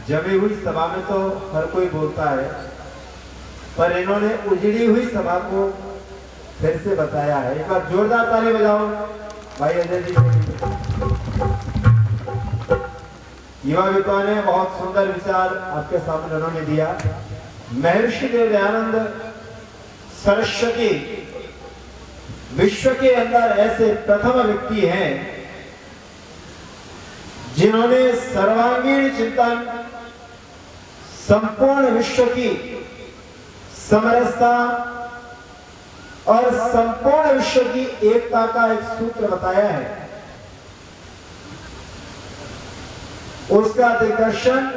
जमी हुई सभा में तो हर कोई बोलता है, पर इन्होंने उजड़ी हुई सभा को फिर से बताया है। एक बार जोरदार ताली बजाओ भाई अजय जी। युवा विद्वान ने बहुत सुंदर विचार आपके सामने उन्होंने दिया। महर्षि दयानंद सरस्वती विश्व के अंदर ऐसे प्रथम व्यक्ति हैं जिन्होंने सर्वांगीण चिंतन, संपूर्ण विश्व की समरसता और संपूर्ण विश्व की एकता का एक सूत्र बताया है। उसका दिग्दर्शन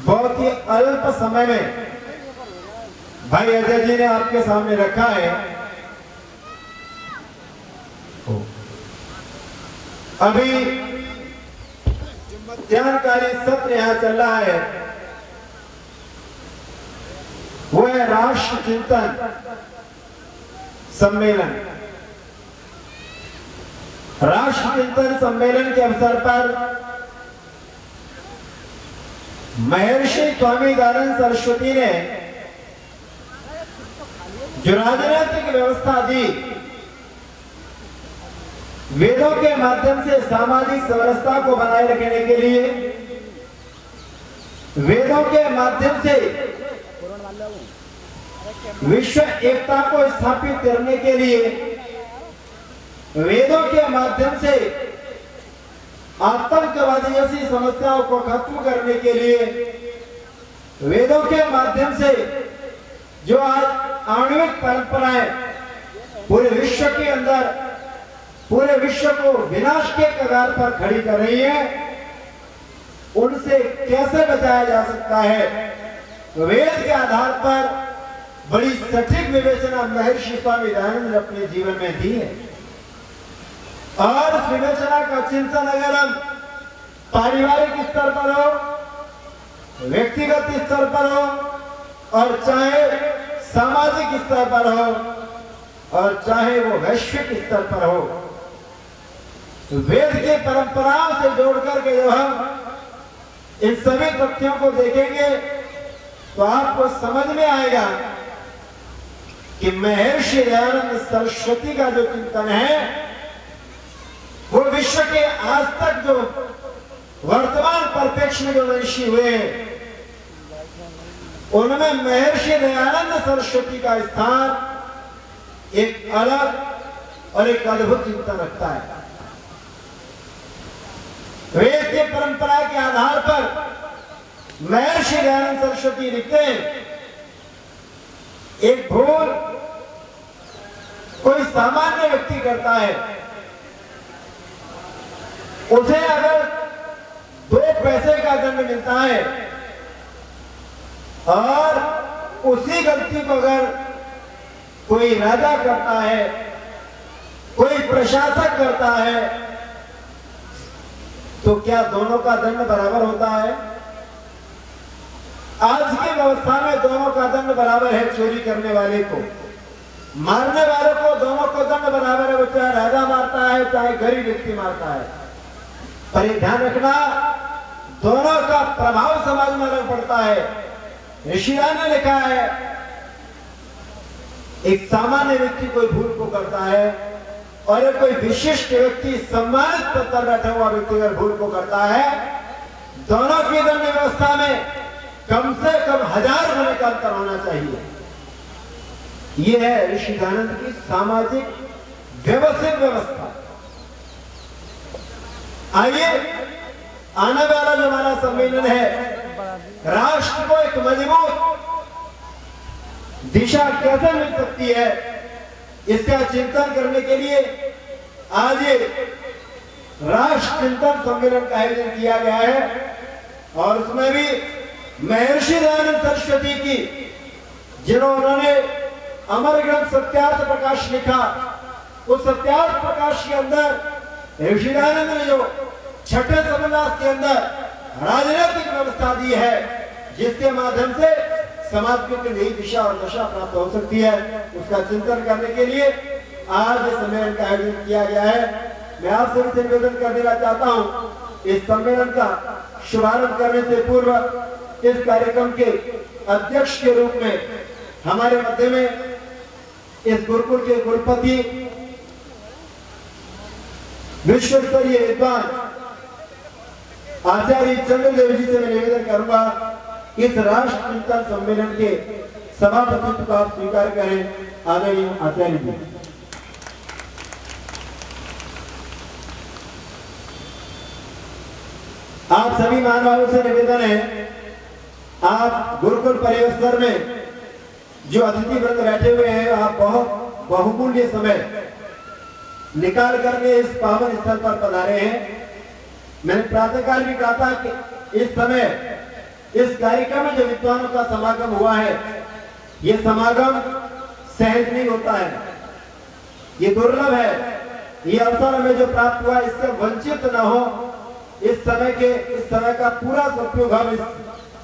बहुत ही अल्प समय में भाई अजय जी ने आपके सामने रखा है। अभी जानकारी सत्र यहां चल रहा है, वो है राष्ट्र चिंतन सम्मेलन। राष्ट्र चिंतन सम्मेलन के अवसर पर महर्षि स्वामी दयानंद सरस्वती ने जो राजनीतिक व्यवस्था दी, वेदों के माध्यम से सामाजिक समरसता को बनाए रखने के लिए, वेदों के माध्यम से विश्व एकता को स्थापित करने के लिए, वेदों के माध्यम से आतंकवादी जैसी समस्याओं को खत्म करने के लिए, वेदों के माध्यम से जो आज आणविक परंपराएं पूरे विश्व के अंदर पूरे विश्व को विनाश के कगार पर खड़ी कर रही है, उनसे कैसे बचाया जा सकता है। वेद के आधार पर बड़ी सटीक विवेचना महर्षि स्वामी दयानंद ने अपने जीवन में दी है। और उस विवेचना का चिंतन अगर हम पारिवारिक स्तर पर हो, व्यक्तिगत स्तर पर हो, और चाहे सामाजिक स्तर पर हो, और चाहे वो वैश्विक स्तर पर हो, वेद की परंपराओं से जोड़कर के जब हम इन सभी तथ्यों को देखेंगे तो आपको समझ में आएगा कि महर्षि दयानंद सरस्वती का जो चिंतन है वो विश्व के आज तक जो वर्तमान परिप्रेक्ष्य में जो महर्षि हुए उनमें महर्षि दयानंद सरस्वती का स्थान एक अलग और एक अद्भुत चिंतन रखता है। वेद की परंपरा के आधार पर महर्षि दयानंद सरस्वती लिखते हैं, एक भूल कोई सामान्य व्यक्ति करता है, उसे अगर 2 पैसे का दंड मिलता है और उसी गलती को अगर कोई राजा करता है, कोई प्रशासक करता है, तो क्या दोनों का दंड बराबर होता है? आज की व्यवस्था में दोनों का दंड बराबर है। चोरी करने वाले को, मारने वाले को, दोनों को दंड बराबर है। वो चाहे राजा मारता है चाहे गरीब व्यक्ति मारता है। पर ये ध्यान रखना, दोनों का प्रभाव समाज में अलग पड़ता है। ऋषियों ने लिखा है, एक सामान्य व्यक्ति कोई भूल को करता है और कोई विशिष्ट व्यक्ति सम्मानित पद पर बैठा हुआ व्यक्ति अगर भूल को करता है, दोनों की दंड व्यवस्था में कम से कम 1000 गुने का अंतर होना चाहिए। यह है ऋषि दयानंद की सामाजिक व्यवस्थित व्यवस्था। आइए, आने वाला जो हमारा सम्मेलन है, राष्ट्र को एक मजबूत दिशा कैसे मिल सकती है, इसका चिंतन करने के लिए आज ये राष्ट्र चिंतन सम्मेलन का आयोजन किया गया है। और उसमें भी महर्षि दयानंद सरस्वती की, जिन्होंने अमर ग्रंथ सत्यार्थ प्रकाश लिखा, उस सत्यार्थ प्रकाश के अंदर ऋषि दयानंद ने जो छठे समन्वय के अंदर राजनीतिक व्यवस्था दी है, जिसके माध्यम से समाज को नई दिशा और दशा प्राप्त हो सकती है, उसका चिंतन करने के लिए आज इस सम्मेलन का आयोजन किया गया है। मैं आपसे निवेदन कर देना चाहता हूं, इस सम्मेलन का शुभारंभ करने से पूर्व इस कार्यक्रम के अध्यक्ष के रूप में हमारे मध्य में इस गुरुकुल के कुलपति विश्व स्तरीय विद्वान आचार्य चंद्रदेव जी से मैं निवेदन करूंगा इस राष्ट्र चिंतन सम्मेलन के सभापतित्व का स्वीकार करें। आदरणीय आचार्य जी। आप सभी महानुभावों से निवेदन है, आप गुरुकुल परिसर में जो अतिथि वृंद बैठे हुए हैं, आप बहुत बहुमूल्य समय निकाल करके इस पावन स्थल पर पधारे हैं। मैंने प्रातःकाल भी कहा था कि इस समय इस कार्यक्रम में जो विद्वानों का समागम हुआ है, ये समागम सहज नहीं होता है, ये दुर्लभ है। ये अवसर हमें जो प्राप्त हुआ इससे वंचित न हो, इस समय का पूरा सदुपयोग हम इस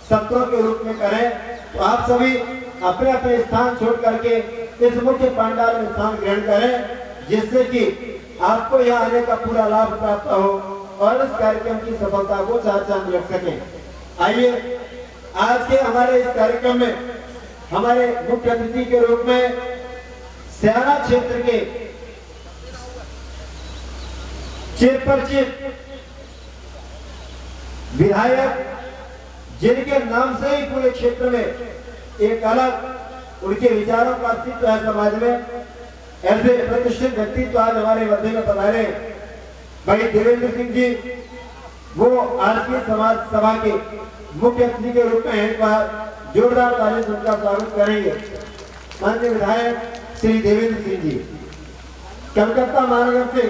सत्रों के रूप में करें। तो आप सभी अपने अपने स्थान छोड़ करके इस मुख्य पंडाल में स्थान ग्रहण करें, जिससे कि आपको यहाँ आने का पूरा लाभ प्राप्त हो और इस कार्यक्रम की सफलता को चार चांद लग सके। आइए आज के हमारे इस कार्यक्रम में हमारे मुख्य अतिथि के रूप में स्याना क्षेत्र के चिरपरिचित विधायक, जिनके नाम से ही पूरे क्षेत्र में एक अलग उनके विचारों का अस्तित्व है समाज में, ऐसे प्रतिष्ठित व्यक्तित्व आज हमारे मध्य में पधारे भाई देवेंद्र सिंह जी। वो आज की समाज सभा के मुख्य अतिथि के रूप में एक बार जोरदार ताली से उनका स्वागत करेंगे। माननीय विधायक श्री देवेंद्र सिंह जी कलकत्ता महानगर से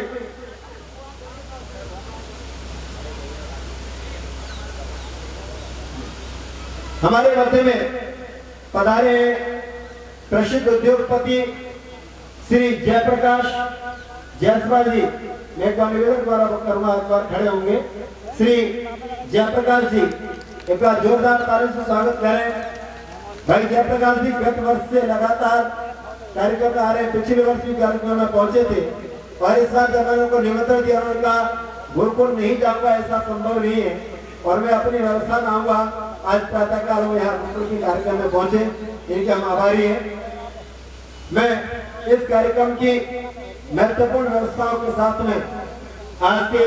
हमारे मध्य में पधारे प्रसिद्ध उद्योगपति श्री जयप्रकाश जायसवाल जी। मैं एक बार निवेदन द्वारा करूंगा, एक बार खड़े होंगे। श्री जयप्रकाश जी एक बार जोरदार ताली से स्वागत करें। भाई जयप्रकाश जी गत वर्ष से लगातार कार्यक्रम में आ रहे, पिछले वर्ष भी कार्यक्रम में पहुंचे थे और इस बार जब मैंने उनको निमंत्रण दिया, उनका गुरुकुल नहीं जाऊंगा ऐसा संभव नहीं है और मैं अपनी व्यवस्था में आऊंगा। आज प्रातःकाल में यहाँ गुरुकुल के कार्यक्रम में पहुंचे, इनके हम आभारी हैं। मैं इस कार्यक्रम की महत्वपूर्ण व्यवस्थाओं के साथ में आज के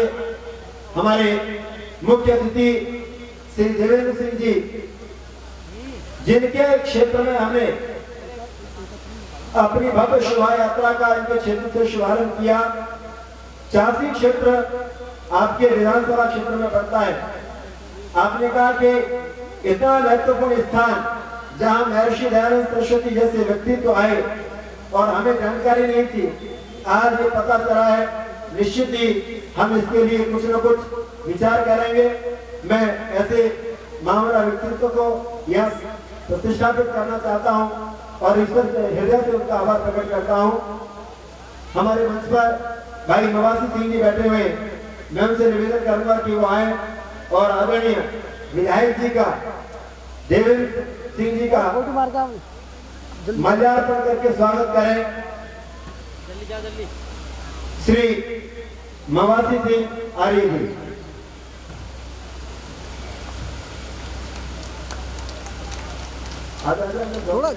हमारे मुख्य अतिथि श्री देवेंद्र सिंह जी, जिनके क्षेत्र में हमने अपनी भव्य शोभा यात्रा का इनके क्षेत्र से शुभारंभ किया। चासी क्षेत्र आपके विधानसभा क्षेत्र में पड़ता है। आपने कहा कि इतना महत्वपूर्ण स्थान जहां महर्षि दयानंद सरस्वती जैसे व्यक्तित्व आए और हमें जानकारी नहीं थी, आज ये पता चला है। निश्चित ही हम इसके लिए कुछ न कुछ विचार करेंगे। मैं ऐसे महामना व्यक्तित्व को यह प्रतिष्ठापित करना चाहता हूं और ईश्वर से हृदय से उनका आभार प्रकट करता हूं। हमारे मंच पर भाई नवासी सिंह जी बैठे हुए, मैं उनसे निवेदन करूंगा कि वो आए और आदरणीय विधायक जी का, देवेंद्र सिंह जी का माल्यार्पण करके स्वागत करें। श्री मवासी सिंह आर्य जी। थोड़ा